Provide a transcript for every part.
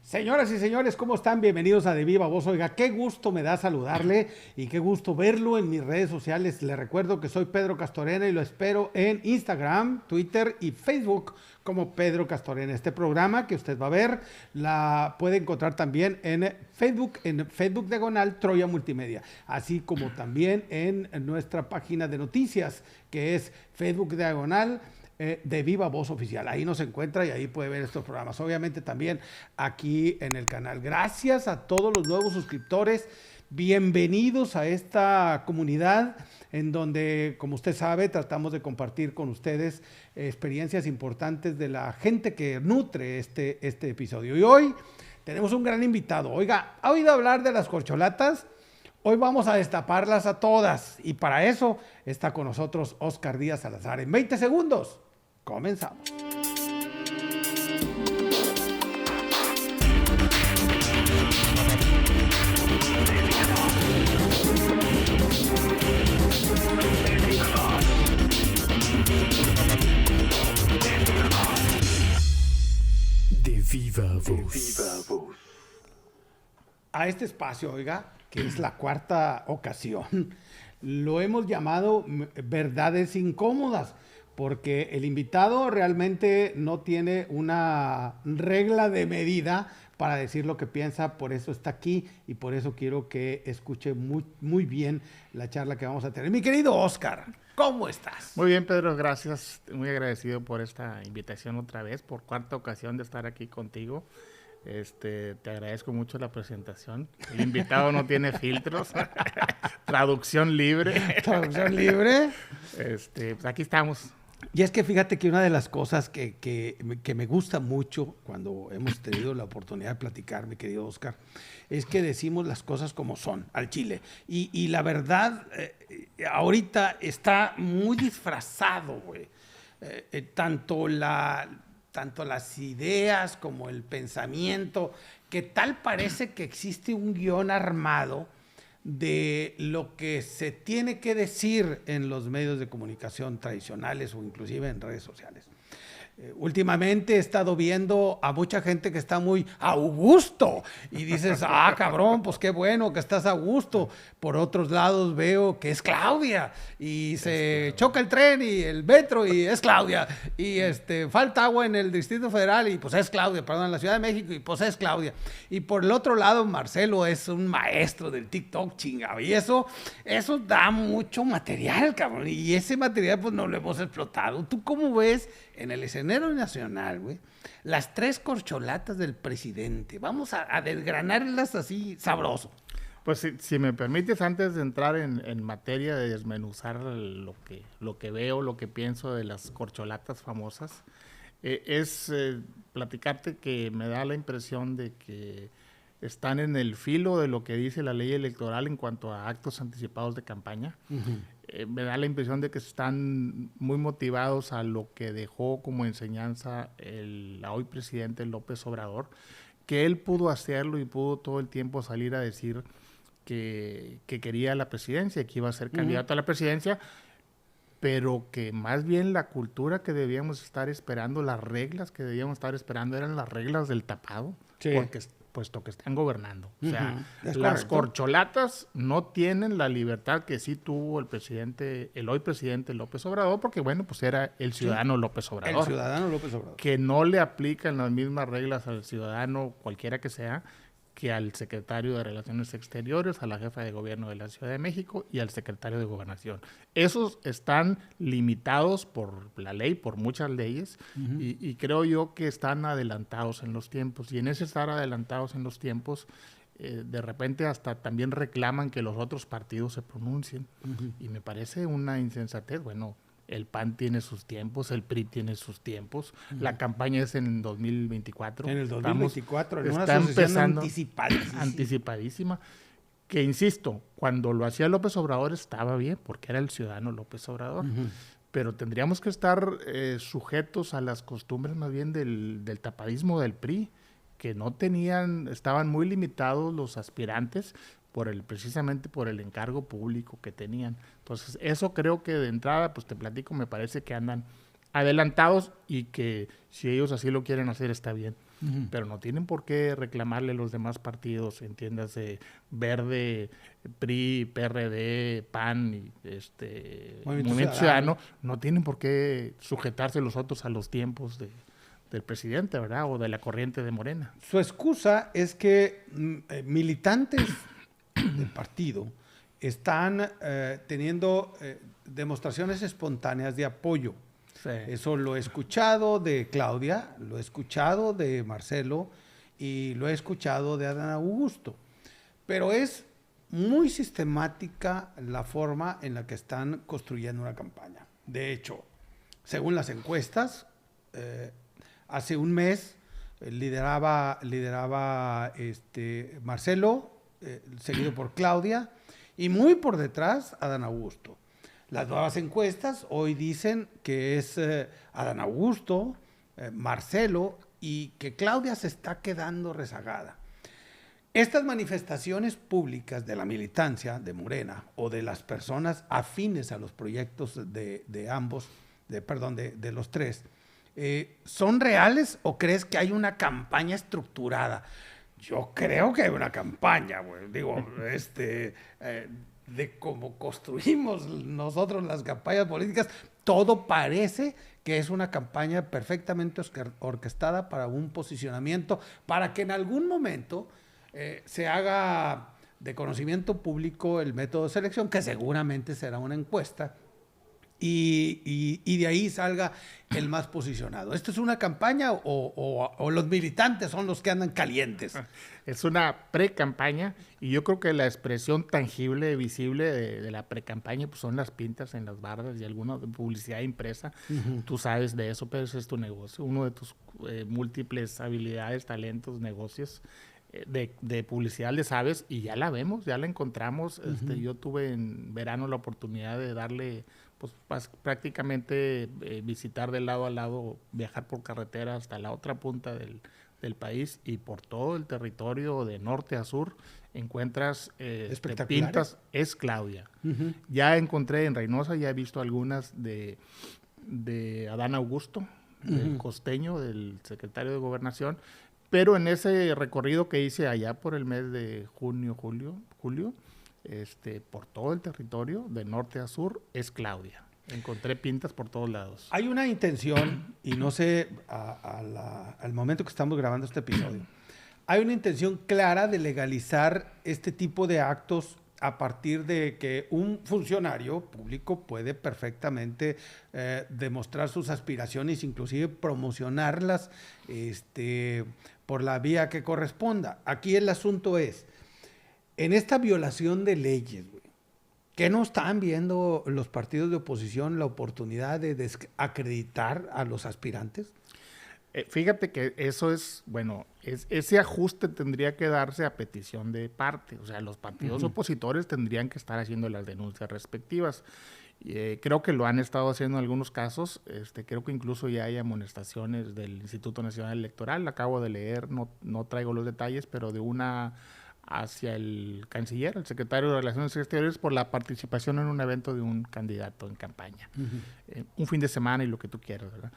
Señoras y señores, ¿cómo están? Bienvenidos a De Viva Voz. Oiga, qué gusto me da saludarle y qué gusto verlo en mis redes sociales. Le recuerdo que soy Pedro Castorena y lo espero en Instagram, Twitter y Facebook como Pedro Castorena. Este programa que usted va a ver la puede encontrar también en Facebook Diagonal Troya Multimedia, así como también en nuestra página de noticias que es Facebook Diagonal de Viva Voz Oficial. Ahí nos encuentra y ahí puede ver estos programas. Obviamente también aquí en el canal. Gracias a todos los nuevos suscriptores. Bienvenidos a esta comunidad en donde, como usted sabe, tratamos de compartir con ustedes experiencias importantes de la gente que nutre este episodio. Y hoy tenemos un gran invitado. Oiga, ¿ha oído hablar de las corcholatas? Hoy vamos a destaparlas a todas y para eso está con nosotros Oscar Díaz Salazar. En 20 segundos, comenzamos. De Viva Voz. A este espacio, oiga, que es la cuarta ocasión, lo hemos llamado Verdades Incómodas, porque el invitado realmente no tiene una regla de medida para decir lo que piensa, por eso está aquí y por eso quiero que escuche muy bien la charla que vamos a tener. Mi querido Oscar, ¿cómo estás? Muy bien, Pedro, gracias. Muy agradecido por esta invitación otra vez, por cuarta ocasión de estar aquí contigo. Te agradezco mucho la presentación. El invitado no tiene filtros. Traducción libre. Traducción libre. Pues aquí estamos. Y es que fíjate que una de las cosas que me gusta mucho cuando hemos tenido la oportunidad de platicar, mi querido Oscar, es que decimos las cosas como son, al chile. Y la verdad, ahorita está muy disfrazado, güey. Tanto las ideas como el pensamiento, que tal parece que existe un guión armado de lo que se tiene que decir en los medios de comunicación tradicionales o inclusive en redes sociales. Últimamente he estado viendo a mucha gente que está muy a gusto y dices, cabrón, pues qué bueno que estás a gusto. Por otros lados veo que es Claudia y se choca el tren y el metro y es Claudia y falta agua en el Distrito Federal y pues es Claudia, perdón, en la Ciudad de México y pues es Claudia. Y por el otro lado Marcelo es un maestro del TikTok, chingado, y eso da mucho material, cabrón, y ese material pues no lo hemos explotado. ¿Tú cómo ves en el escenario nacional, güey, las tres corcholatas del presidente? Vamos a desgranarlas así sabroso. Pues si me permites, antes de entrar en materia de desmenuzar lo que veo, lo que pienso de las corcholatas famosas, platicarte que me da la impresión de que están en el filo de lo que dice la ley electoral en cuanto a actos anticipados de campaña. Me da la impresión de que están muy motivados a lo que dejó como enseñanza el hoy presidente López Obrador, que él pudo hacerlo y pudo todo el tiempo salir a decir que quería la presidencia, que iba a ser candidato a la presidencia, pero que más bien la cultura que debíamos estar esperando, las reglas que debíamos estar esperando eran las reglas del tapado, sí, puesto que están gobernando. O sea, las corcholatas no tienen la libertad que sí tuvo el hoy presidente López Obrador, porque bueno, pues era el ciudadano López Obrador. El ciudadano López Obrador. Que no le aplican las mismas reglas al ciudadano cualquiera que sea, que al secretario de Relaciones Exteriores, a la jefa de gobierno de la Ciudad de México y al secretario de Gobernación. Esos están limitados por la ley, por muchas leyes, y creo yo que están adelantados en los tiempos. Y en ese estar adelantados en los tiempos, de repente hasta también reclaman que los otros partidos se pronuncien. Y me parece una insensatez. Bueno, el PAN tiene sus tiempos, el PRI tiene sus tiempos. La campaña es en 2024. En el 2024, en una está asociación anticipadísima. Que insisto, cuando lo hacía López Obrador estaba bien, porque era el ciudadano López Obrador. Pero tendríamos que estar sujetos a las costumbres más bien del tapadismo del PRI, que estaban muy limitados los aspirantes precisamente por el encargo público que tenían. Entonces, eso creo que de entrada, pues te platico, me parece que andan adelantados y que si ellos así lo quieren hacer está bien. pero no tienen por qué reclamarle a los demás partidos, entiéndase, Verde, PRI, PRD, PAN y Movimiento Ciudadano, no tienen por qué sujetarse los otros a los tiempos del presidente, ¿verdad? O de la corriente de Morena. Su excusa es que militantes del partido están teniendo demostraciones espontáneas de apoyo. Sí. Eso lo he escuchado de Claudia, lo he escuchado de Marcelo y lo he escuchado de Adán Augusto. Pero es muy sistemática la forma en la que están construyendo una campaña. De hecho, según las encuestas, hace un mes lideraba Marcelo, seguido por Claudia, y muy por detrás Adán Augusto. Las nuevas encuestas hoy dicen que es Adán Augusto, Marcelo, y que Claudia se está quedando rezagada. Estas manifestaciones públicas de la militancia de Morena o de las personas afines a los proyectos de ambos, de los tres, ¿son reales o crees que hay una campaña estructurada? Yo creo que hay una campaña, güey. Digo, de cómo construimos nosotros las campañas políticas, todo parece que es una campaña perfectamente orquestada para un posicionamiento, para que en algún momento se haga de conocimiento público el método de selección, que seguramente será una encuesta, y de ahí salga el más posicionado. ¿Esto es una campaña o los militantes son los que andan calientes? Es una pre-campaña, y yo creo que la expresión tangible, visible de la pre-campaña pues son las pintas en las bardas y alguna publicidad impresa. Tú sabes de eso, pero ese es tu negocio, uno de tus múltiples habilidades, talentos, negocios. De publicidad le sabes, y ya la vemos, ya la encontramos. Yo tuve en verano la oportunidad de darle, pues prácticamente visitar de lado a lado, viajar por carretera hasta la otra punta del país, y por todo el territorio de norte a sur encuentras pintas. Es Claudia. Ya encontré en Reynosa, ya he visto algunas de Adán Augusto, del costeño, del secretario de Gobernación. Pero en ese recorrido que hice allá por el mes de julio, por todo el territorio, de norte a sur, es Claudia. Encontré pintas por todos lados. Hay una intención, y no sé, al momento que estamos grabando este episodio, hay una intención clara de legalizar este tipo de actos a partir de que un funcionario público puede perfectamente demostrar sus aspiraciones, inclusive promocionarlas por la vía que corresponda. Aquí el asunto es, en esta violación de leyes, ¿qué no están viendo los partidos de oposición la oportunidad de desacreditar a los aspirantes? Fíjate que eso es, ese ajuste tendría que darse a petición de parte. O sea, los partidos opositores tendrían que estar haciendo las denuncias respectivas. Creo que lo han estado haciendo en algunos casos. Creo que incluso ya hay amonestaciones del Instituto Nacional Electoral. Acabo de leer, no traigo los detalles, pero de una hacia el canciller, el secretario de Relaciones Exteriores, por la participación en un evento de un candidato en campaña. Un fin de semana y lo que tú quieras, ¿verdad?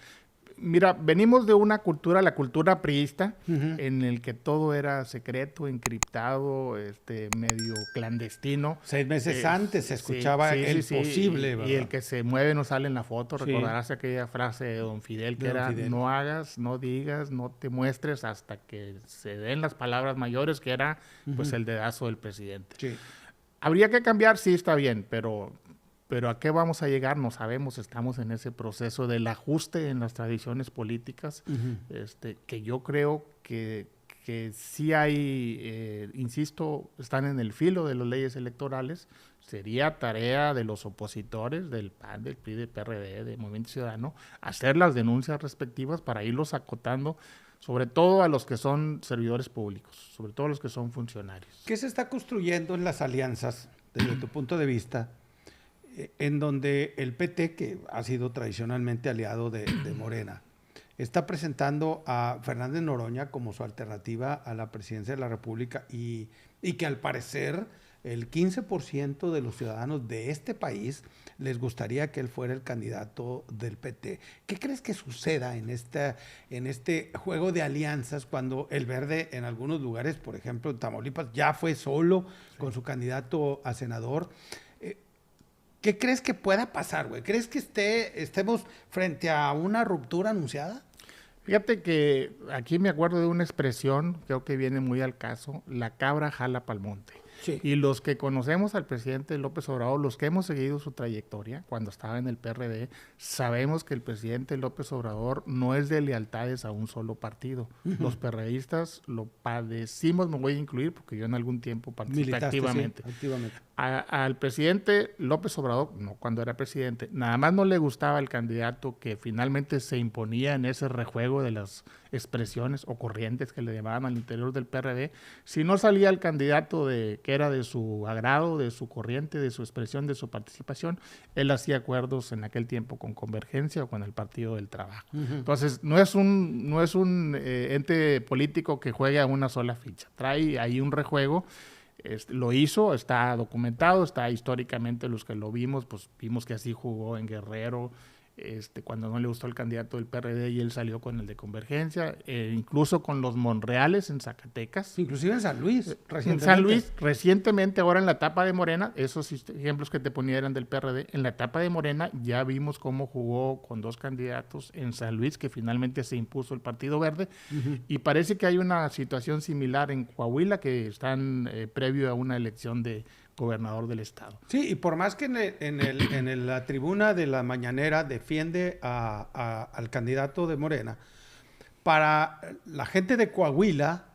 Mira, venimos de una cultura, la cultura priista, en el que todo era secreto, encriptado, medio clandestino. 6 meses antes se escuchaba posible, ¿verdad? Y el que se mueve no sale en la foto. Recordarás aquella frase de don Fidel, que era: no hagas, no digas, no te muestres hasta que se den las palabras mayores, que era pues el dedazo del presidente. Sí. Habría que cambiar, sí, está bien, pero ¿a qué vamos a llegar? No sabemos. Estamos en ese proceso del ajuste en las tradiciones políticas, que yo creo que sí hay, insisto, están en el filo de las leyes electorales. Sería tarea de los opositores, del PAN, del PRI, del PRD, del Movimiento Ciudadano, hacer las denuncias respectivas para irlos acotando, sobre todo a los que son servidores públicos, sobre todo a los que son funcionarios. ¿Qué se está construyendo en las alianzas, desde tu punto de vista, en donde el PT, que ha sido tradicionalmente aliado de Morena, está presentando a Fernández Noroña como su alternativa a la presidencia de la República y que al parecer el 15% de los ciudadanos de este país les gustaría que él fuera el candidato del PT. ¿Qué crees que suceda en este juego de alianzas cuando el Verde en algunos lugares, por ejemplo en Tamaulipas, ya fue solo con su candidato a senador? ¿Qué crees que pueda pasar, güey? ¿Crees que estemos frente a una ruptura anunciada? Fíjate que aquí me acuerdo de una expresión, creo que viene muy al caso: la cabra jala pa'l monte. Sí. Y los que conocemos al presidente López Obrador, los que hemos seguido su trayectoria cuando estaba en el PRD, sabemos que el presidente López Obrador no es de lealtades a un solo partido. Los perredistas lo padecimos, me voy a incluir porque yo en algún tiempo participé activamente. Sí, activamente. Al presidente López Obrador, no cuando era presidente, nada más no le gustaba el candidato que finalmente se imponía en ese rejuego de las expresiones o corrientes que le llamaban al interior del PRD. Si no salía el candidato que era de su agrado, de su corriente, de su expresión, de su participación, él hacía acuerdos en aquel tiempo con Convergencia o con el Partido del Trabajo. Entonces, no es un ente político que juegue a una sola ficha. Trae ahí un rejuego. Lo hizo, está documentado, está históricamente, los que lo vimos, pues vimos que así jugó en Guerrero, cuando no le gustó el candidato del PRD y él salió con el de Convergencia, incluso con los Monreales en Zacatecas. Inclusive en San Luis, recientemente. En San Luis, recientemente, ahora en la etapa de Morena, esos ejemplos que te ponía eran del PRD, en la etapa de Morena ya vimos cómo jugó con dos candidatos en San Luis, que finalmente se impuso el Partido Verde, y parece que hay una situación similar en Coahuila, que están previo a una elección de gobernador del estado. Sí, y por más que en la tribuna de la mañanera defiende al candidato de Morena, para la gente de Coahuila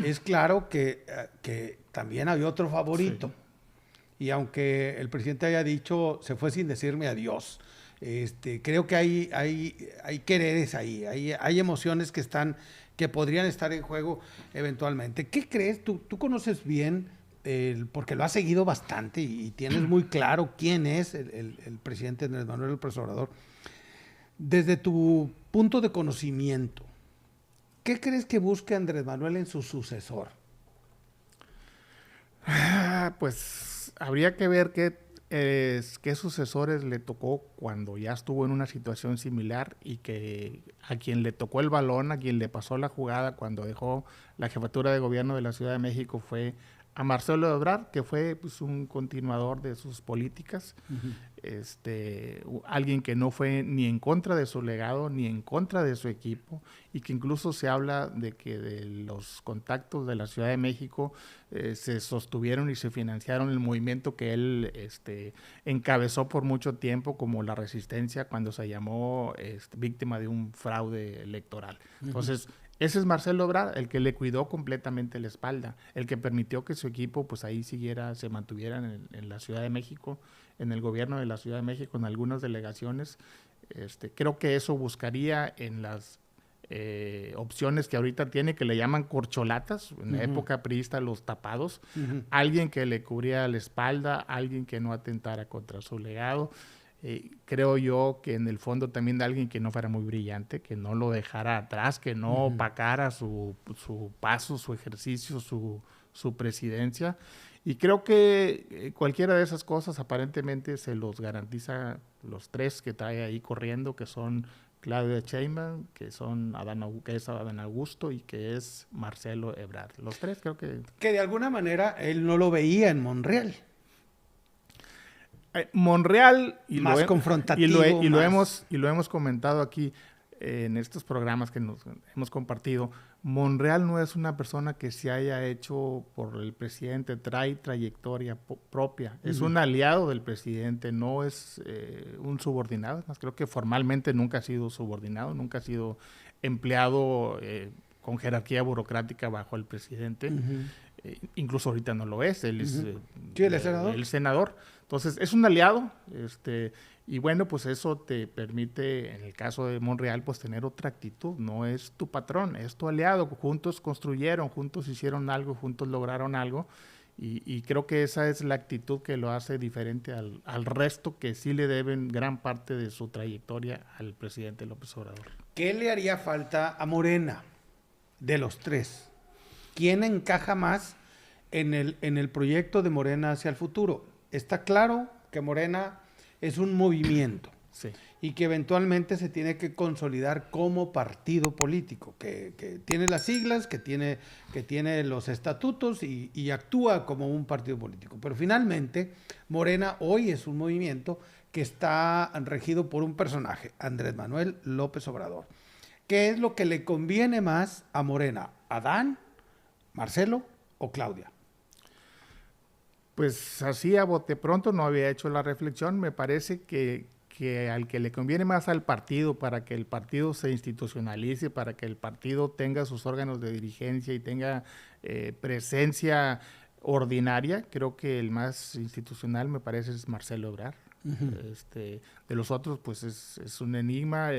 es claro que también había otro favorito. Sí. Y aunque el presidente haya dicho, se fue sin decirme adiós, creo que hay quereres ahí, hay emociones que podrían estar en juego eventualmente. ¿Qué crees? Tú conoces bien, porque lo has seguido bastante y tienes muy claro quién es el presidente Andrés Manuel López Obrador. Desde tu punto de conocimiento, ¿qué crees que busque Andrés Manuel en su sucesor? Pues habría que ver qué sucesores le tocó cuando ya estuvo en una situación similar, y que a quien le tocó el balón, a quien le pasó la jugada cuando dejó la jefatura de gobierno de la Ciudad de México fue a Marcelo Ebrard, que fue pues un continuador de sus políticas, alguien que no fue ni en contra de su legado, ni en contra de su equipo, y que incluso se habla de que de los contactos de la Ciudad de México se sostuvieron y se financiaron el movimiento que él encabezó por mucho tiempo, como la Resistencia, cuando se llamó víctima de un fraude electoral. Entonces, ese es Marcelo Ebrard, el que le cuidó completamente la espalda, el que permitió que su equipo pues ahí se mantuviera en la Ciudad de México, en el gobierno de la Ciudad de México, en algunas delegaciones. Creo que eso buscaría en las opciones que ahorita tiene, que le llaman corcholatas, en la época priista los tapados, alguien que le cubría la espalda, alguien que no atentara contra su legado. Creo yo que en el fondo también de alguien que no fuera muy brillante, que no lo dejara atrás, que no opacara su paso, su ejercicio, su presidencia. Y creo que cualquiera de esas cosas aparentemente se los garantiza los tres que trae ahí corriendo, que son Claudia Sheinbaum, que es Adán Augusto y que es Marcelo Ebrard. Los tres creo que... Que de alguna manera él no lo veía en Monreal. Monreal más confrontativo, lo hemos comentado aquí en estos programas que nos hemos compartido. Monreal no es una persona que se haya hecho por el presidente, trae trayectoria propia, es un aliado del presidente, no es un subordinado. Además, creo que formalmente nunca ha sido subordinado, nunca ha sido empleado con jerarquía burocrática bajo el presidente. Incluso ahorita no lo es, él es el senador. Entonces, es un aliado, y bueno, pues eso te permite, en el caso de Monreal, pues tener otra actitud. No es tu patrón, es tu aliado. Juntos construyeron, juntos hicieron algo, juntos lograron algo, y creo que esa es la actitud que lo hace diferente al resto, que sí le deben gran parte de su trayectoria al presidente López Obrador. ¿Qué le haría falta a Morena de los tres? ¿Quién encaja más en el proyecto de Morena hacia el futuro. Está claro que Morena es un movimiento. Sí. Y que eventualmente se tiene que consolidar como partido político, que tiene las siglas, que tiene los estatutos y actúa como un partido político. Pero finalmente, Morena hoy es un movimiento que está regido por un personaje, Andrés Manuel López Obrador. ¿Qué es lo que le conviene más a Morena? ¿Adán, Marcelo o Claudia? Pues así a bote pronto no había hecho la reflexión. Me parece que al que le conviene más al partido, para que el partido se institucionalice, para que el partido tenga sus órganos de dirigencia y tenga presencia ordinaria, creo que el más institucional me parece es Marcelo Ebrard. De los otros, pues es un enigma.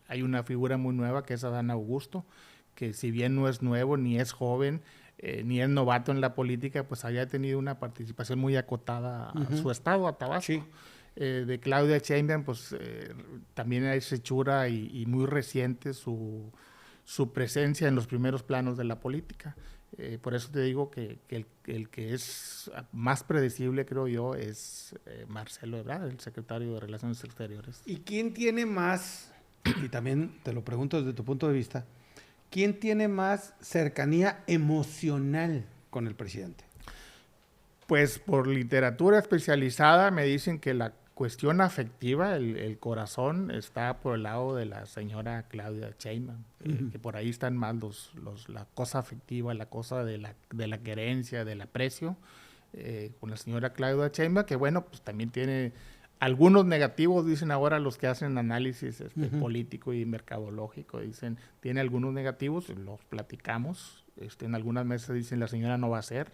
Hay una figura muy nueva que es Adán Augusto, que si bien no es nuevo, ni es joven, ni es novato en la política, pues había tenido una participación muy acotada a su estado, a Tabasco. Sí. De Claudia Sheinbaum, pues también es hechura y muy reciente su presencia en los primeros planos de la política. Por eso te digo que el que es más predecible, creo yo, es Marcelo Ebrard, el secretario de Relaciones Exteriores. ¿Y quién tiene más, y también te lo pregunto desde tu punto de vista, quién tiene más cercanía emocional con el presidente? Pues por literatura especializada me dicen que la cuestión afectiva, el corazón, está por el lado de la señora Claudia Sheinbaum, que por ahí están más la cosa afectiva, la cosa de la querencia, del aprecio, con la señora Claudia Sheinbaum, que bueno, pues también tiene algunos negativos, dicen ahora los que hacen análisis político y mercadológico, dicen, tiene algunos negativos, los platicamos. En algunas mesas dicen la señora no va a ser,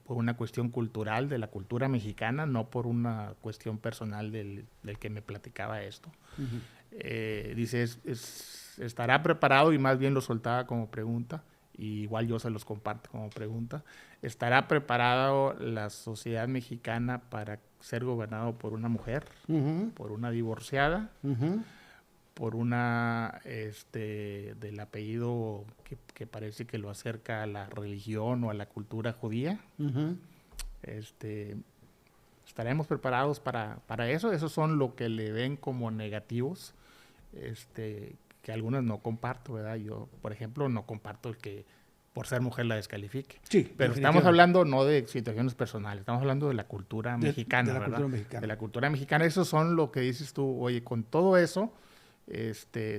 por una cuestión cultural, de la cultura mexicana, no por una cuestión personal del que me platicaba esto. Dice, estará preparado, y más bien lo soltaba como pregunta, y igual yo se los comparto como pregunta, ¿estará preparado la sociedad mexicana para ser gobernado por una mujer, por una divorciada, por una del apellido que parece que lo acerca a la religión o a la cultura judía? ¿Estaremos preparados para eso? Esos son lo que le ven como negativos, que algunos no comparto, ¿verdad? Yo, por ejemplo, no comparto el que por ser mujer la descalifique. Sí, pero estamos hablando no de situaciones personales, estamos hablando de la cultura mexicana, de la ¿verdad? Cultura mexicana. De la cultura mexicana. Esos son lo que dices tú, oye, con todo eso,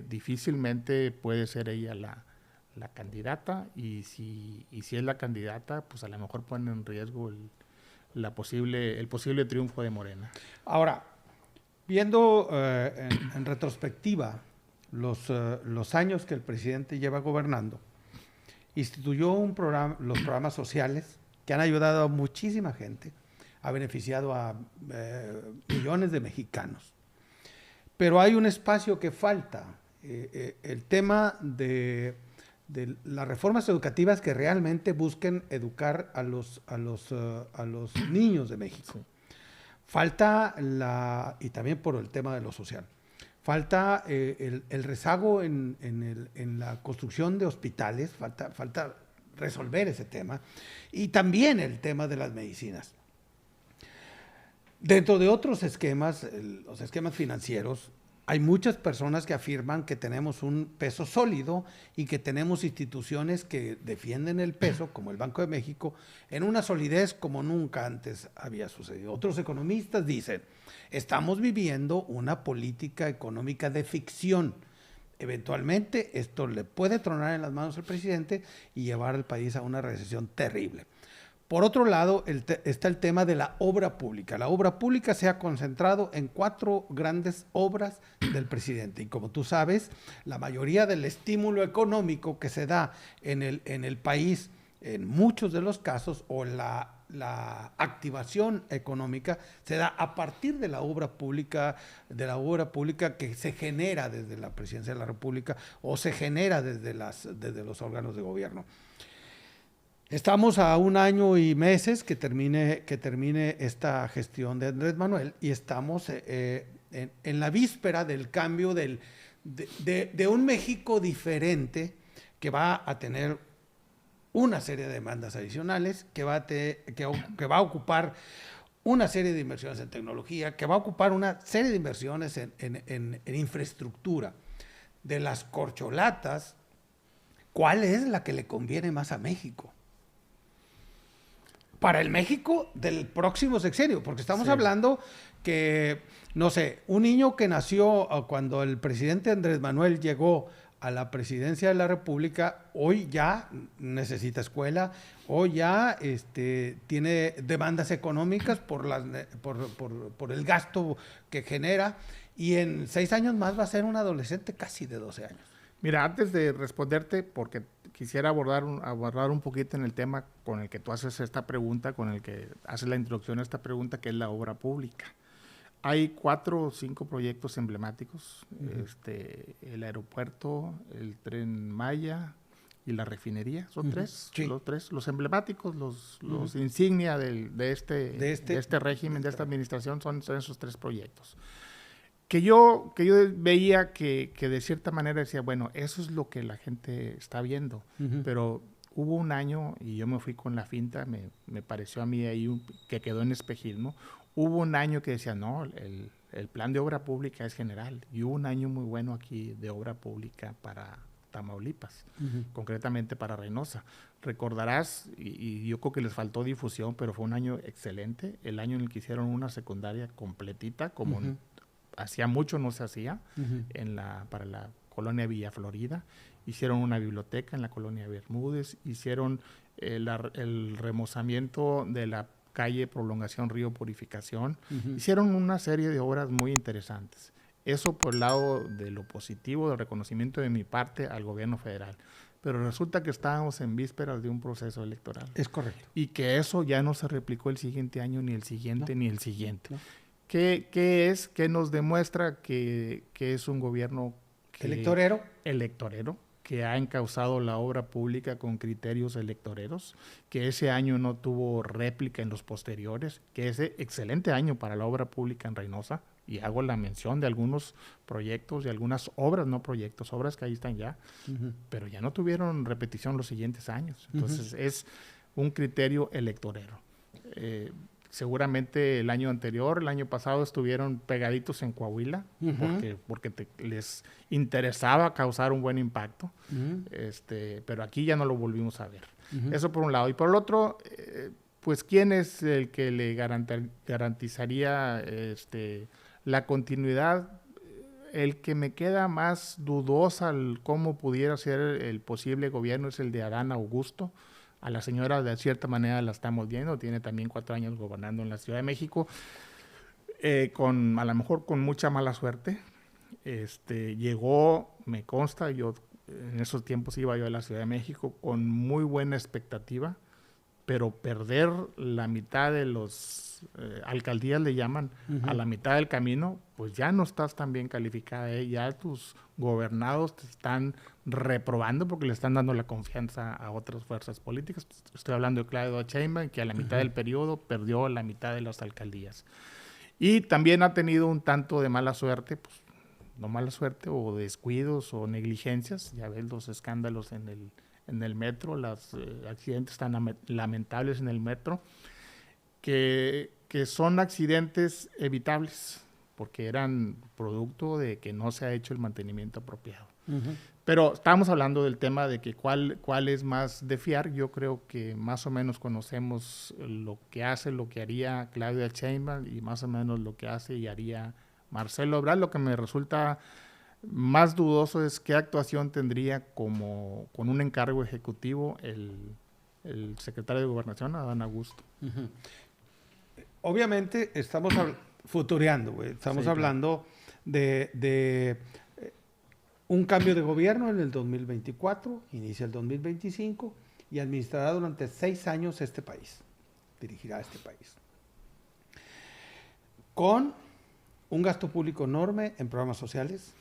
difícilmente puede ser ella la candidata, y si es la candidata, pues a lo mejor pone en riesgo el posible triunfo de Morena. Ahora, viendo en retrospectiva los años que el presidente lleva gobernando, instituyó los programas sociales que han ayudado a muchísima gente, ha beneficiado a millones de mexicanos. Pero hay un espacio que falta, el tema de las reformas educativas que realmente busquen educar a los niños de México. Sí. Falta y también por el tema de lo social, falta el rezago en la construcción de hospitales, falta resolver ese tema, y también el tema de las medicinas. Dentro de otros esquemas, los esquemas financieros, hay muchas personas que afirman que tenemos un peso sólido y que tenemos instituciones que defienden el peso, como el Banco de México, en una solidez como nunca antes había sucedido. Otros economistas dicen, estamos viviendo una política económica de ficción. Eventualmente esto le puede tronar en las manos al presidente y llevar al país a una recesión terrible. Por otro lado, está el tema de la obra pública. La obra pública se ha concentrado en 4 grandes obras del presidente. Y como tú sabes, la mayoría del estímulo económico que se da en el país, en muchos de los casos, o la activación económica, se da a partir de la obra pública que se genera desde la Presidencia de la República o se genera desde los órganos de gobierno. Estamos a 1 año y meses que termine esta gestión de Andrés Manuel, y estamos en la víspera del cambio de un México diferente que va a tener una serie de demandas adicionales, que va a ocupar una serie de inversiones en tecnología, que va a ocupar una serie de inversiones en infraestructura. De las corcholatas, ¿cuál es la que le conviene más a México? Para el México del próximo sexenio, porque estamos hablando que, no sé, un niño que nació cuando el presidente Andrés Manuel llegó a la presidencia de la República, hoy ya necesita escuela, hoy ya tiene demandas económicas por el gasto que genera, y en 6 años más va a ser un adolescente casi de 12 años. Mira, antes de responderte, porque quisiera abordar un poquito en el tema con el que tú haces esta pregunta, con el que haces la introducción a esta pregunta, que es la obra pública. Hay 4 o 5 proyectos emblemáticos, el aeropuerto, el Tren Maya y la refinería, son 3, sí. Los 3, los emblemáticos, los insignia de este régimen, de esta administración, son esos 3 proyectos. Que yo veía que de cierta manera decía, bueno, eso es lo que la gente está viendo, pero hubo un año, y yo me fui con la finta, me pareció a mí ahí que quedó en espejismo, hubo un año que decía, no, el plan de obra pública es general, y hubo un año muy bueno aquí de obra pública para Tamaulipas, concretamente para Reynosa. Recordarás, y yo creo que les faltó difusión, pero fue un año excelente, el año en el que hicieron una secundaria completita, como hacía mucho no se hacía, para la colonia Villa Florida. Hicieron una biblioteca en la colonia Bermúdez, hicieron el remozamiento de la calle Prolongación Río Purificación, hicieron una serie de obras muy interesantes. Eso por el lado de lo positivo, del reconocimiento de mi parte al gobierno federal. Pero resulta que estábamos en vísperas de un proceso electoral. Es correcto. Y que eso ya no se replicó el siguiente año, ni el siguiente, ni el siguiente. No. ¿Qué nos demuestra que es un gobierno electorero, que ha encauzado la obra pública con criterios electoreros, que ese año no tuvo réplica en los posteriores, que ese excelente año para la obra pública en Reynosa, y hago la mención de algunos proyectos, de algunas obras, no proyectos, obras que ahí están ya, pero ya no tuvieron repetición los siguientes años. Entonces es un criterio electorero. Seguramente el año pasado estuvieron pegaditos en Coahuila, porque les interesaba causar un buen impacto, pero aquí ya no lo volvimos a ver. Eso por un lado. Y por el otro, pues ¿quién es el que le garantizaría la continuidad? El que me queda más dudosa cómo pudiera ser el posible gobierno es el de Adán Augusto. A la señora de cierta manera la estamos viendo, tiene también 4 años gobernando en la Ciudad de México, a lo mejor con mucha mala suerte. Llegó, me consta, yo en esos tiempos iba yo a la Ciudad de México con muy buena expectativa, pero perder la mitad de los alcaldías le llaman a la mitad del camino, pues ya no estás tan bien calificada, ya tus gobernados te están reprobando porque le están dando la confianza a otras fuerzas políticas. Estoy hablando de Claudia Sheinbaum, que a la mitad del periodo perdió la mitad de las alcaldías. Y también ha tenido un tanto de mala suerte, pues no mala suerte, o descuidos o negligencias. Ya ves los escándalos en el metro, los accidentes tan lamentables en el metro, que son accidentes evitables, porque eran producto de que no se ha hecho el mantenimiento apropiado. Pero estamos hablando del tema de que cuál es más de fiar. Yo creo que más o menos conocemos lo que haría Claudia Sheinbaum y más o menos lo que hace y haría Marcelo Ebrard. Lo que me resulta más dudoso es qué actuación tendría con un encargo ejecutivo el secretario de Gobernación, Adán Augusto. Obviamente estamos futureando, güey. Estamos hablando de un cambio de gobierno en el 2024, inicia el 2025 y administrará durante 6 años este país. Dirigirá este país. Con un gasto público enorme en programas sociales,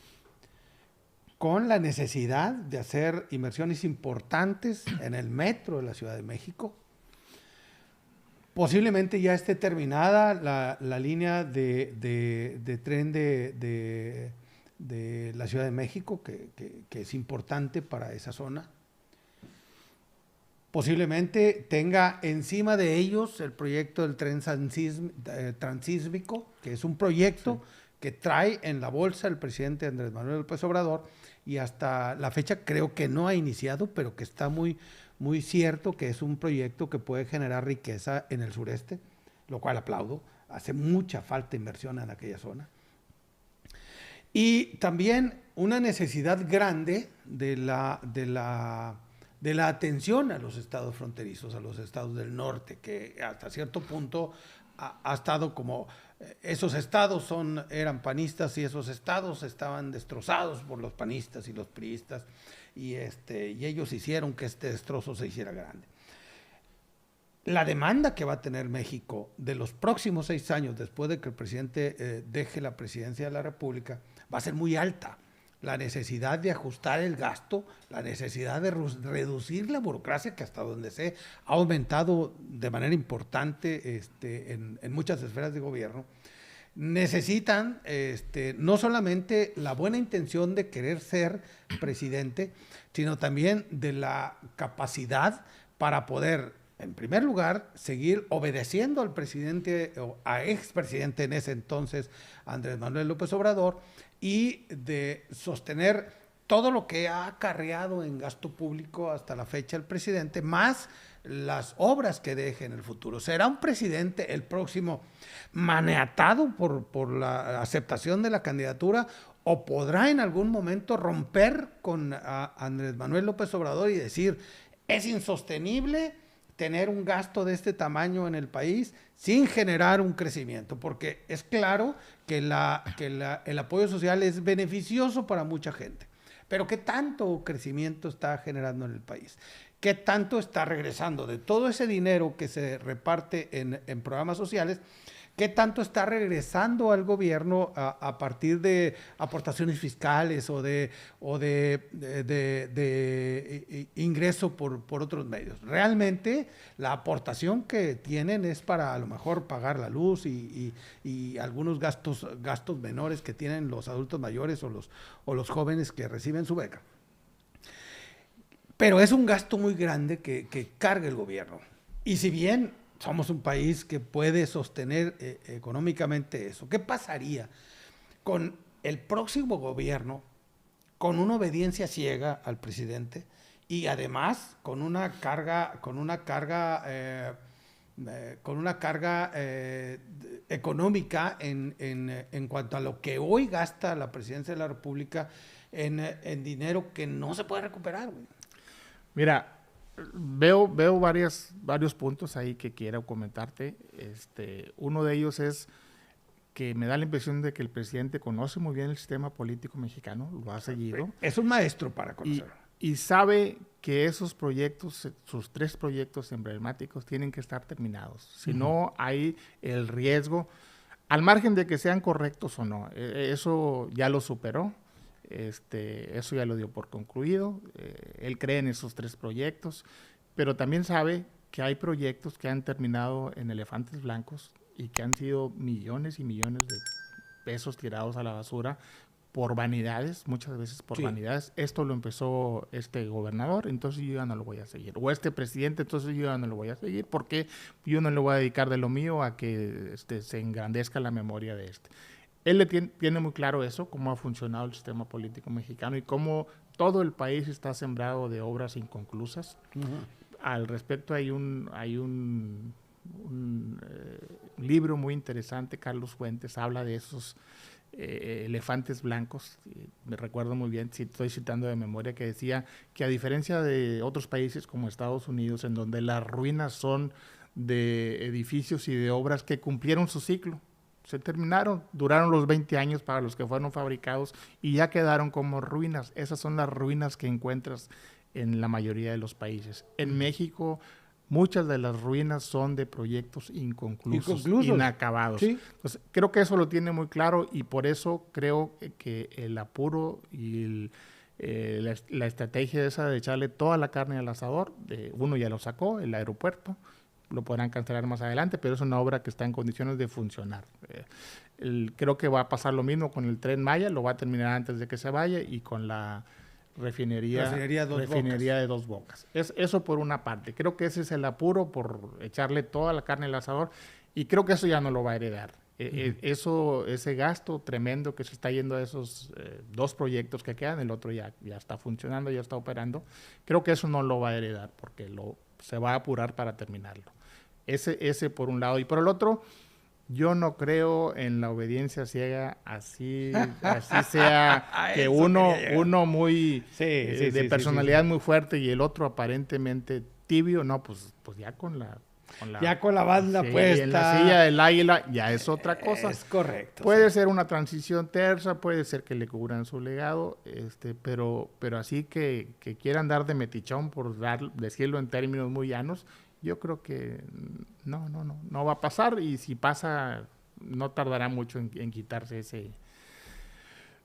con la necesidad de hacer inversiones importantes en el metro de la Ciudad de México. Posiblemente ya esté terminada la línea de tren de la Ciudad de México, que es importante para esa zona. Posiblemente tenga encima de ellos el proyecto del tren transísmico, que es un proyecto que trae en la bolsa el presidente Andrés Manuel López Obrador, y hasta la fecha creo que no ha iniciado, pero que está muy, muy cierto que es un proyecto que puede generar riqueza en el sureste, lo cual aplaudo. Hace mucha falta inversión en aquella zona. Y también una necesidad grande de la atención a los estados fronterizos, a los estados del norte, que hasta cierto punto ha estado como, esos estados eran panistas y esos estados estaban destrozados por los panistas y los priistas, y ellos hicieron que este destrozo se hiciera grande. La demanda que va a tener México de los próximos 6 años, después de que el presidente deje la presidencia de la República, va a ser muy alta. La necesidad de ajustar el gasto, la necesidad de reducir la burocracia, que hasta donde se ha aumentado de manera importante en muchas esferas de gobierno, necesitan no solamente la buena intención de querer ser presidente, sino también de la capacidad para poder, en primer lugar, seguir obedeciendo al presidente o a expresidente en ese entonces, Andrés Manuel López Obrador, y de sostener todo lo que ha acarreado en gasto público hasta la fecha el presidente, más las obras que deje en el futuro. ¿Será un presidente el próximo maniatado por la aceptación de la candidatura, o podrá en algún momento romper con Andrés Manuel López Obrador y decir, es insostenible tener un gasto de este tamaño en el país sin generar un crecimiento? Porque es claro que el apoyo social es beneficioso para mucha gente, pero ¿qué tanto crecimiento está generando en el país? ¿Qué tanto está regresando de todo ese dinero que se reparte en programas sociales? ¿Qué tanto está regresando al gobierno a partir de aportaciones fiscales o de ingreso por otros medios? Realmente la aportación que tienen es para a lo mejor pagar la luz y algunos gastos menores que tienen los adultos mayores o los jóvenes que reciben su beca. Pero es un gasto muy grande que carga el gobierno. Y si bien somos un país que puede sostener económicamente eso, ¿qué pasaría con el próximo gobierno con una obediencia ciega al presidente y además con una carga económica en cuanto a lo que hoy gasta la presidencia de la República en dinero que no se puede recuperar, güey? Mira, veo varios puntos ahí que quiero comentarte. Uno de ellos es que me da la impresión de que el presidente conoce muy bien el sistema político mexicano, lo ha seguido. Es un maestro para conocerlo. Y sabe que esos proyectos, sus 3 proyectos emblemáticos, tienen que estar terminados. Si no, hay el riesgo, al margen de que sean correctos o no, eso ya lo superó. Eso ya lo dio por concluido. Él cree en esos 3 proyectos, pero también sabe que hay proyectos que han terminado en elefantes blancos y que han sido millones y millones de pesos tirados a la basura por vanidades, muchas veces por vanidades. Esto lo empezó este gobernador, entonces yo ya no lo voy a seguir. O este presidente, entonces yo ya no lo voy a seguir porque yo no le voy a dedicar de lo mío a que se engrandezca la memoria de este. Él tiene muy claro eso, cómo ha funcionado el sistema político mexicano y cómo todo el país está sembrado de obras inconclusas. Al respecto hay un libro muy interesante, Carlos Fuentes habla de esos elefantes blancos. Me recuerdo muy bien, estoy citando de memoria, que decía que a diferencia de otros países como Estados Unidos, en donde las ruinas son de edificios y de obras que cumplieron su ciclo, se terminaron, duraron los 20 años para los que fueron fabricados y ya quedaron como ruinas. Esas son las ruinas que encuentras en la mayoría de los países. En México, muchas de las ruinas son de proyectos inconclusos. Inacabados. ¿Sí? Entonces, creo que eso lo tiene muy claro y por eso creo que el apuro y la estrategia esa de echarle toda la carne al asador, uno ya lo sacó, el aeropuerto, lo podrán cancelar más adelante, pero es una obra que está en condiciones de funcionar. Creo que va a pasar lo mismo con el Tren Maya, lo va a terminar antes de que se vaya, y con la refinería de Dos Bocas. Eso por una parte. Creo que ese es el apuro por echarle toda la carne al asador y creo que eso ya no lo va a heredar. Ese gasto tremendo que se está yendo a esos 2 proyectos que quedan, el otro ya está funcionando, ya está operando, creo que eso no lo va a heredar porque se va a apurar para terminarlo. Ese por un lado. Y por el otro, yo no creo en la obediencia ciega, así sea que uno muy de personalidad muy fuerte y el otro aparentemente tibio, no, pues ya con la banda puesta. En la silla del águila ya es otra cosa. Es correcto. Puede ser una transición tersa, puede ser que le cubran su legado, pero así que quieran dar de metichón por decirlo en términos muy llanos, yo creo que no va a pasar y si pasa no tardará mucho en quitarse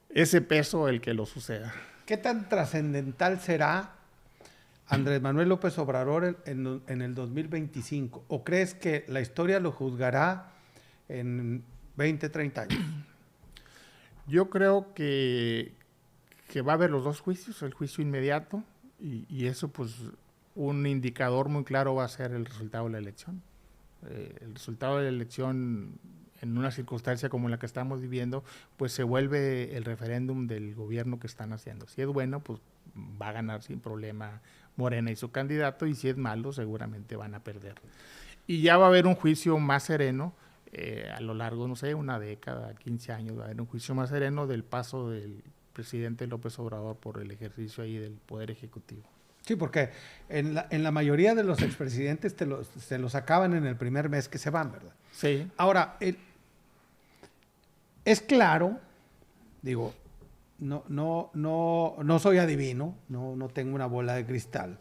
ese peso el que lo suceda. ¿Qué tan trascendental será Andrés Manuel López Obrador en el 2025? ¿O crees que la historia lo juzgará en 20, 30 años? Yo creo que va a haber los 2 juicios, el juicio inmediato y eso pues un indicador muy claro va a ser el resultado de la elección. El resultado de la elección en una circunstancia como la que estamos viviendo, pues se vuelve el referéndum del gobierno que están haciendo. Si es bueno, pues va a ganar sin problema Morena y su candidato, y si es malo, seguramente van a perder. Y ya va a haber un juicio más sereno, a lo largo, no sé, una década, 15 años, va a haber un juicio más sereno del paso del presidente López Obrador por el ejercicio ahí del Poder Ejecutivo. Sí, porque en la mayoría de los expresidentes se los acaban en el primer mes que se van, ¿verdad? Sí. Ahora, es claro, digo, no soy adivino, no tengo una bola de cristal,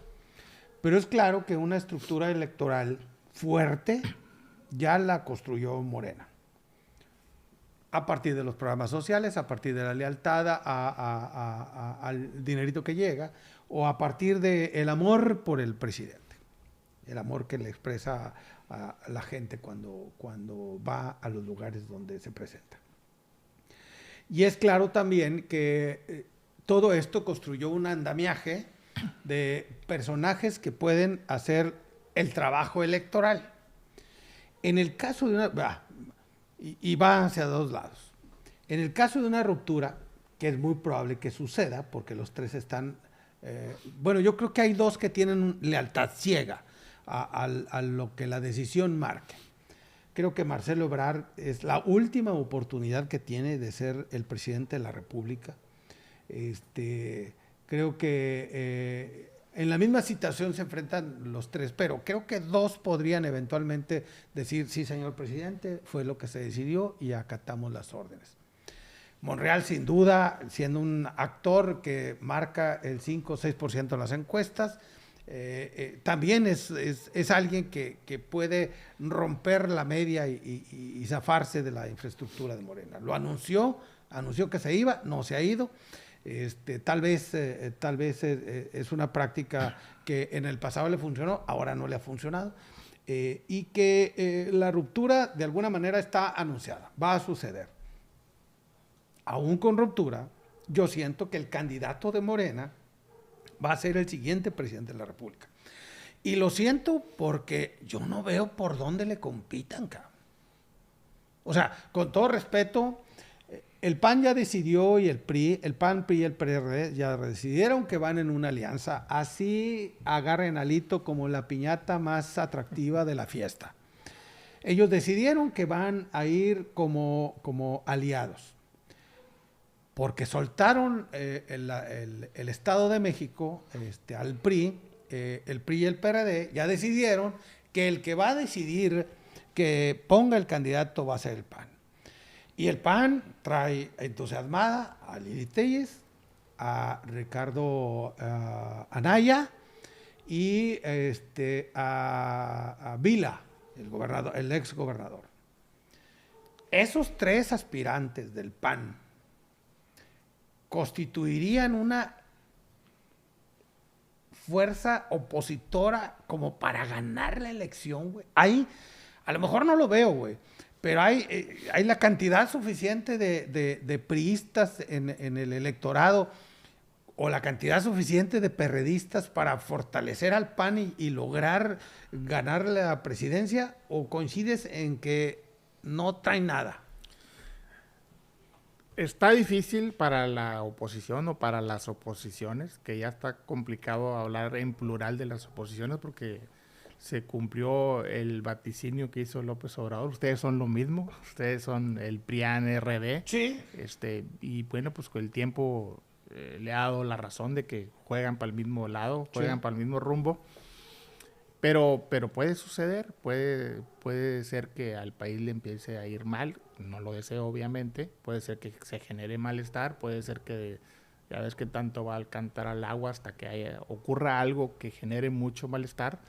pero es claro que una estructura electoral fuerte ya la construyó Morena. A partir de los programas sociales, a partir de la lealtad al dinerito que llega, o a partir del amor por el presidente, el amor que le expresa a la gente cuando va a los lugares donde se presenta. Y es claro también que todo esto construyó un andamiaje de personajes que pueden hacer el trabajo electoral. En el caso de y va hacia 2 lados. En el caso de una ruptura, que es muy probable que suceda, porque los 3 están... yo creo que hay 2 que tienen lealtad ciega a lo que la decisión marque. Creo que Marcelo Ebrard es la última oportunidad que tiene de ser el presidente de la República. Creo que en la misma situación se enfrentan los 3, pero creo que 2 podrían eventualmente decir, sí, señor presidente, fue lo que se decidió y acatamos las órdenes. Monreal, sin duda, siendo un actor que marca el 5 o 6% de las encuestas, también es alguien que puede romper la media y zafarse de la infraestructura de Morena. Lo anunció que se iba, no se ha ido. Tal vez es una práctica que en el pasado le funcionó, ahora no le ha funcionado, y que la ruptura de alguna manera está anunciada, va a suceder. Aún con ruptura, yo siento que el candidato de Morena va a ser el siguiente presidente de la República. Y lo siento porque yo no veo por dónde le compitan, cabrón. O sea, con todo respeto, el PAN ya decidió y el PAN, PRI y el PRD ya decidieron que van en una alianza. Así agarren alito como la piñata más atractiva de la fiesta. Ellos decidieron que van a ir como aliados. Porque soltaron el Estado de México al PRI, el PRI y el PRD ya decidieron que el que va a decidir que ponga el candidato va a ser el PAN. Y el PAN trae entusiasmada a Lili Telles, a Ricardo Anaya y a Vila, el ex gobernador. Esos 3 aspirantes del PAN constituirían una fuerza opositora como para ganar la elección, güey. Ahí, a lo mejor no lo veo, güey, pero hay la cantidad suficiente de priistas en el electorado o la cantidad suficiente de perredistas para fortalecer al PAN y lograr ganar la presidencia, o coincides en que no traen nada? Está difícil para la oposición o para las oposiciones, que ya está complicado hablar en plural de las oposiciones porque se cumplió el vaticinio que hizo López Obrador. Ustedes son lo mismo, ustedes son el PRIAN-RD. Sí. Y bueno, pues con el tiempo le ha dado la razón de que juegan para el mismo lado, juegan para el mismo rumbo. Pero puede suceder, puede ser que al país le empiece a ir mal, no lo deseo obviamente, puede ser que se genere malestar, puede ser que ya ves que tanto va al cantar al agua hasta que ocurra algo que genere mucho malestar.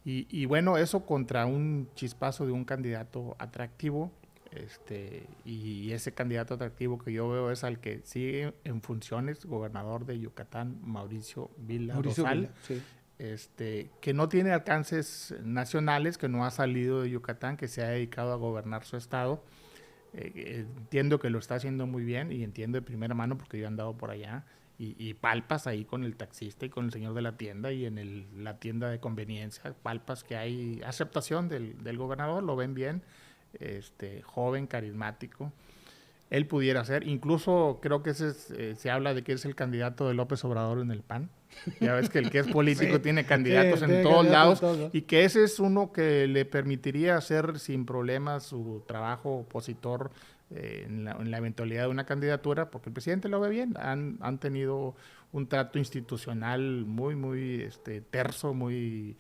Y bueno, eso contra un chispazo de un candidato atractivo, y ese candidato atractivo que yo veo es al que sigue en funciones, gobernador de Yucatán, Mauricio Vila Dosal. Sí. Que no tiene alcances nacionales, que no ha salido de Yucatán, que se ha dedicado a gobernar su estado. Entiendo que lo está haciendo muy bien y entiendo de primera mano porque yo he andado por allá y palpas ahí con el taxista y con el señor de la tienda y en la tienda de conveniencia, palpas que hay aceptación del gobernador, lo ven bien, joven, carismático. Él pudiera ser, incluso creo que se habla de que es el candidato de López Obrador en el PAN. Ya ves que el que es político sí, tiene candidatos en todos lados y que ese es uno que le permitiría hacer sin problemas su trabajo opositor en la eventualidad de una candidatura, porque el presidente lo ve bien. Han tenido un trato institucional muy terso, muy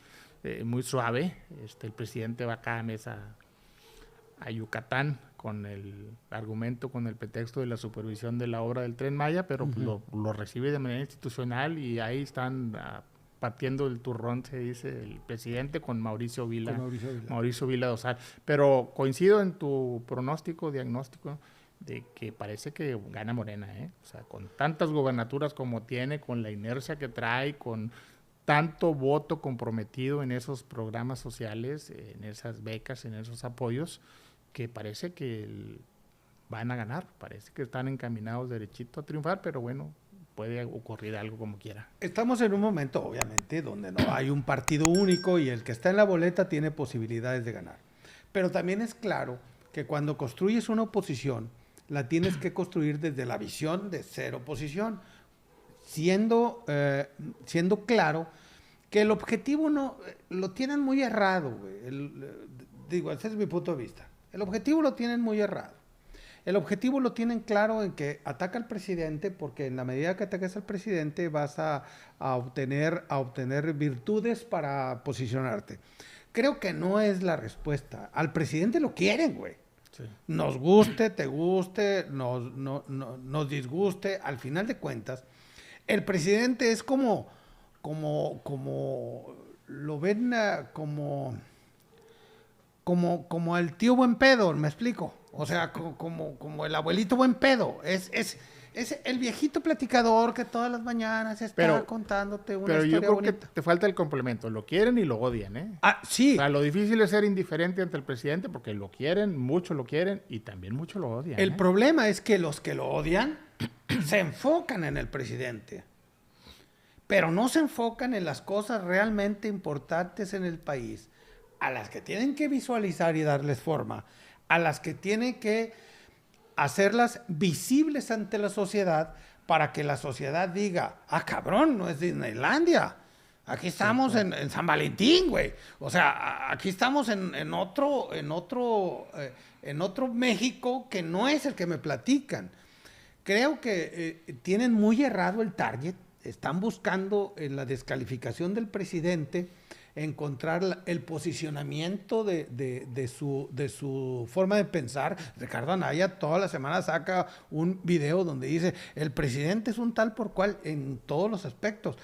suave. El presidente va cada mes a Yucatán con el argumento, con el pretexto de la supervisión de la obra del Tren Maya, pero lo recibe de manera institucional y ahí están partiendo el turrón, se dice, el presidente con Mauricio Vila Dosal. Pero coincido en tu diagnóstico, de que parece que gana Morena, O sea, con tantas gobernaturas como tiene, con la inercia que trae, con tanto voto comprometido en esos programas sociales, en esas becas, en esos apoyos, que parece que van a ganar, parece que están encaminados derechito a triunfar, pero bueno, puede ocurrir algo como quiera. Estamos en un momento, obviamente, donde no hay un partido único y el que está en la boleta tiene posibilidades de ganar. Pero también es claro que cuando construyes una oposición, la tienes que construir desde la visión de ser oposición, siendo claro que el objetivo no lo tienen muy errado, güey. Ese es mi punto de vista. El objetivo lo tienen muy errado. El objetivo lo tienen claro en que ataca al presidente, porque en la medida que ataques al presidente vas a obtener virtudes para posicionarte. Creo que no es la respuesta. Al presidente lo quieren, güey. Sí. Nos guste, te guste, nos disguste. Al final de cuentas, el presidente es como lo ven como el tío buen pedo, ¿me explico? O sea, como el abuelito buen pedo. Es el viejito platicador que todas las mañanas está contándote una historia bonita. Pero yo creo que te falta el complemento. Lo quieren y lo odian, Ah, sí. O sea, lo difícil es ser indiferente ante el presidente porque lo quieren, mucho lo quieren y también mucho lo odian. El problema es que los que lo odian se enfocan en el presidente, pero no se enfocan en las cosas realmente importantes en el país, a las que tienen que visualizar y darles forma, a las que tienen que hacerlas visibles ante la sociedad para que la sociedad diga, cabrón, no es Disneylandia, aquí estamos en San Valentín, güey. O sea, aquí estamos en otro México que no es el que me platican. Creo que tienen muy errado el target, están buscando en la descalificación del presidente encontrar el posicionamiento de su forma de pensar. Ricardo Anaya toda la semana saca un video donde dice, el presidente es un tal por cual en todos los aspectos.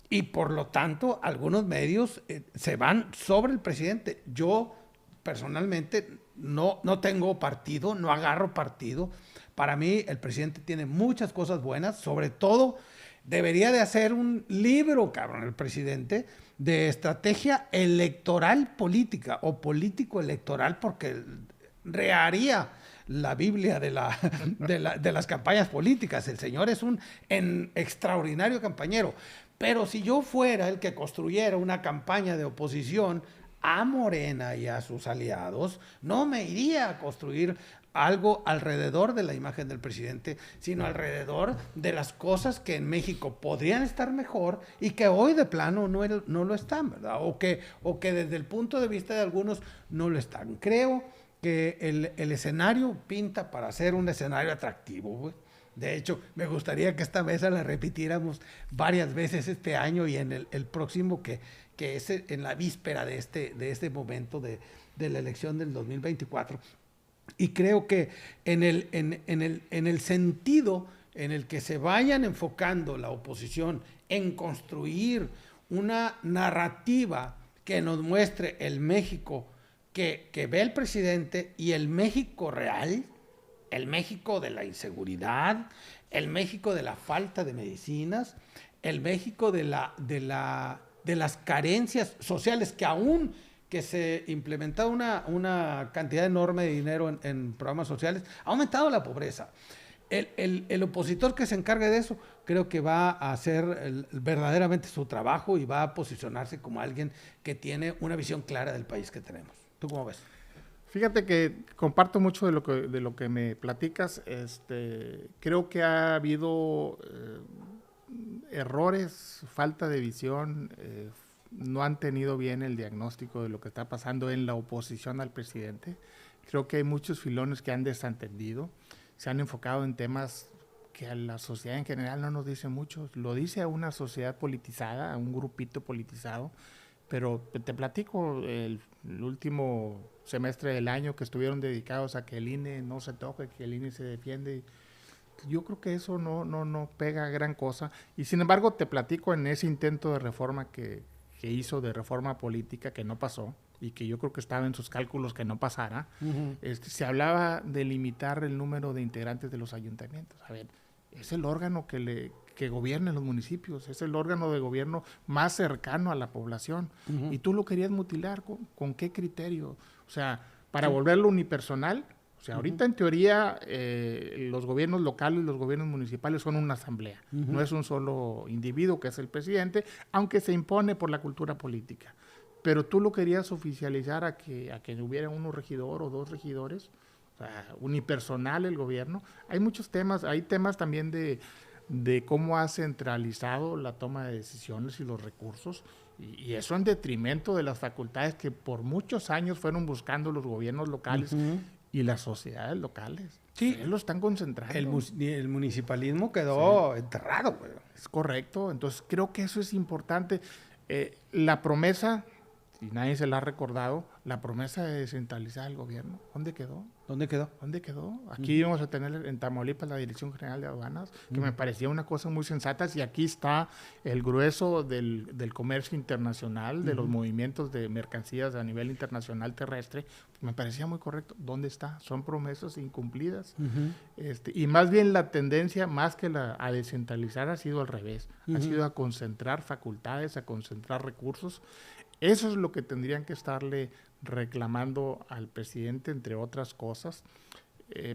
Y por lo tanto, algunos medios se van sobre el presidente. Yo, personalmente, no tengo partido, no agarro partido. Para mí, el presidente tiene muchas cosas buenas, sobre todo debería de hacer un libro, cabrón, el presidente, de estrategia electoral política o político-electoral, porque reharía la Biblia de las campañas políticas. El señor es un extraordinario campañero. Pero si yo fuera el que construyera una campaña de oposición a Morena y a sus aliados, no me iría a construir algo alrededor de la imagen del presidente, sino alrededor de las cosas que en México podrían estar mejor y que hoy de plano no lo están, ¿verdad? O que desde el punto de vista de algunos no lo están. Creo que el escenario pinta para ser un escenario atractivo, güey. De hecho, me gustaría que esta mesa la repitiéramos varias veces este año y en el próximo, que es en la víspera de este momento de la elección del 2024. Y creo que en el sentido en el que se vayan enfocando la oposición en construir una narrativa que nos muestre el México que ve el presidente y el México real, el México de la inseguridad, el México de la falta de medicinas, el México de las carencias sociales, que aún que se implementado una cantidad enorme de dinero en programas sociales, ha aumentado la pobreza. El opositor que se encargue de eso, creo que va a hacer verdaderamente su trabajo y va a posicionarse como alguien que tiene una visión clara del país que tenemos. ¿Tú cómo ves? Fíjate que comparto mucho de lo que me platicas. Creo que ha habido errores, falta de visión, no han tenido bien el diagnóstico de lo que está pasando en la oposición al presidente. Creo que hay muchos filones que han desentendido, se han enfocado en temas que a la sociedad en general no nos dice mucho. Lo dice a una sociedad politizada, a un grupito politizado, pero te platico el último semestre del año que estuvieron dedicados a que el INE no se toque, que el INE se defiende. Yo creo que eso no pega gran cosa. Y sin embargo te platico en ese intento de reforma que hizo, de reforma política, que no pasó y que yo creo que estaba en sus cálculos que no pasara. Se hablaba de limitar el número de integrantes de los ayuntamientos. A ver, es el órgano que gobierna en los municipios, es el órgano de gobierno más cercano a la población. Y tú lo querías mutilar, ¿con qué criterio? O sea, para volverlo unipersonal. O sea, ahorita en teoría los gobiernos locales y los gobiernos municipales son una asamblea. No es un solo individuo que es el presidente, aunque se impone por la cultura política. Pero tú lo querías oficializar a que hubiera uno regidor o dos regidores, o sea, unipersonal el gobierno. Hay muchos temas, hay temas también de cómo ha centralizado la toma de decisiones y los recursos, y eso en detrimento de las facultades que por muchos años fueron buscando los gobiernos locales y las sociedades locales. Sí, ellos lo están concentrando. El municipalismo quedó enterrado, güey. Es correcto, entonces creo que eso es importante. La promesa, y nadie se la ha recordado, la promesa de descentralizar el gobierno, ¿dónde quedó? ¿Dónde quedó? ¿Dónde quedó? Aquí íbamos a tener en Tamaulipas la Dirección General de Aduanas, que me parecía una cosa muy sensata, y aquí está el grueso del comercio internacional, de los movimientos de mercancías a nivel internacional terrestre. Me parecía muy correcto. ¿Dónde está? Son promesas incumplidas. Y más bien la tendencia, más que a descentralizar, ha sido al revés. Ha sido a concentrar facultades, a concentrar recursos. Eso es lo que tendrían que estarle reclamando al presidente, entre otras cosas,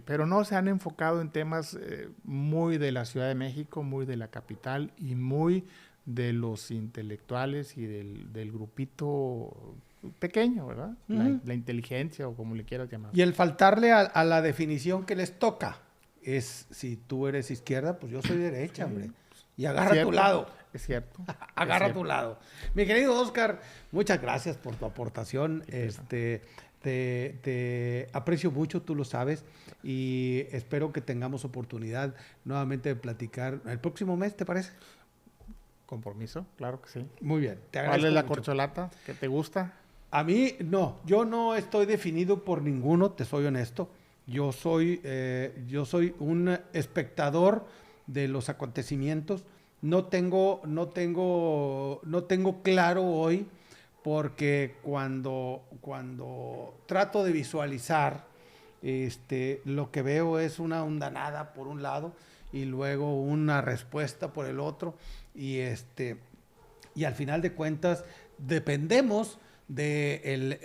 pero no se han enfocado en temas muy de la Ciudad de México, muy de la capital y muy de los intelectuales y del grupito pequeño, ¿verdad? La inteligencia, o como le quieras llamar. Y el faltarle a la definición que les toca es, si tú eres izquierda, pues yo soy derecha, hombre. Y agarra tu lado. Es cierto. Agarra tu lado. Mi querido Oscar, muchas gracias por tu aportación. Te aprecio mucho, tú lo sabes, y espero que tengamos oportunidad nuevamente de platicar el próximo mes, ¿te parece? Compromiso, claro que sí. Muy bien, te agradezco. ¿Cuál es la mucho. corcholata que te gusta? A mí, no, yo no estoy definido por ninguno, te soy honesto. Yo soy un espectador de los acontecimientos. No tengo claro hoy, porque cuando trato de visualizar, lo que veo es una hondanada por un lado y luego una respuesta por el otro, y al final de cuentas dependemos del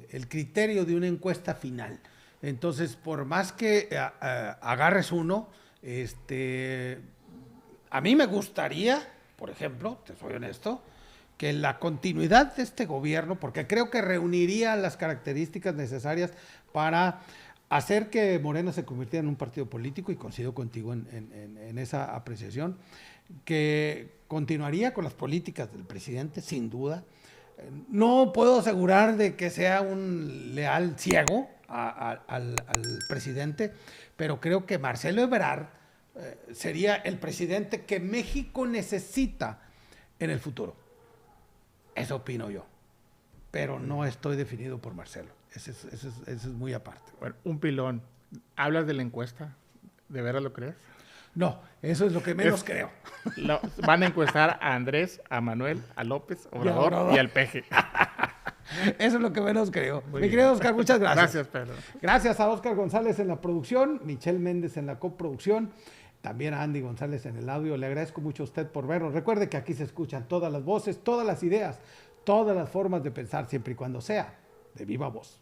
el criterio de una encuesta final. Entonces, por más que agarres uno, a mí me gustaría, por ejemplo, te soy honesto, que la continuidad de este gobierno, porque creo que reuniría las características necesarias para hacer que Morena se convirtiera en un partido político, y coincido contigo en esa apreciación, que continuaría con las políticas del presidente, sin duda. No puedo asegurar de que sea un leal ciego al presidente, pero creo que Marcelo Ebrard sería el presidente que México necesita en el futuro. Eso opino yo, pero no estoy definido por Marcelo. Ese es muy aparte. Bueno, un pilón. ¿Hablas de la encuesta? ¿De veras lo crees? No, eso es lo que menos creo. Van a encuestar a Andrés, a Manuel, a López Obrador y al Peje. Eso es lo que menos creo. Mi querido Oscar, muchas gracias. Gracias, Pedro. Gracias a Oscar González en la producción, Michelle Méndez en la coproducción, también a Andy González en el audio. Le agradezco mucho a usted por vernos. Recuerde que aquí se escuchan todas las voces, todas las ideas, todas las formas de pensar, siempre y cuando sea de viva voz.